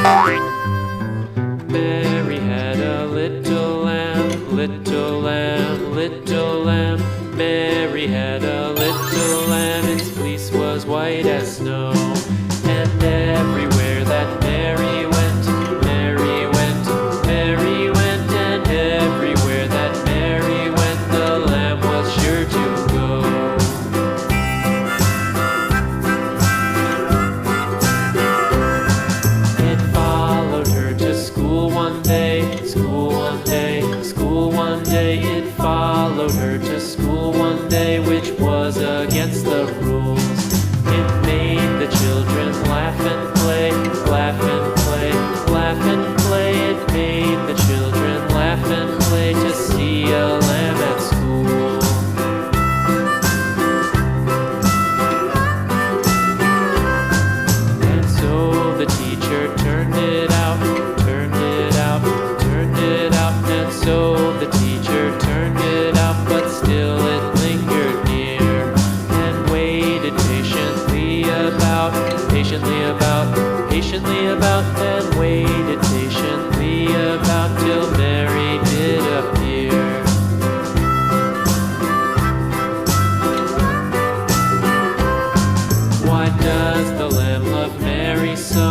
Mary had a little lamb, little lamb, little lamb. Mary had a little lamb, its fleece was white as snow. And everywhere that Mary went, Mary went, Mary went. And everywhere that Mary went, the lamb was sure to go. It followed her to school one day, school one day, school one day. It followed her to school one day, which was against the rules. It made the children laugh and play, laugh and play, laugh and play. It made the children laugh and play to see a lamb at school. And so the teacher turned it out, turned it out, turned it out. And so the teacher turned it out, but still it lingered near and waited patiently about, patiently about, and waited patiently about till Mary did appear. Why does the lamb love Mary so?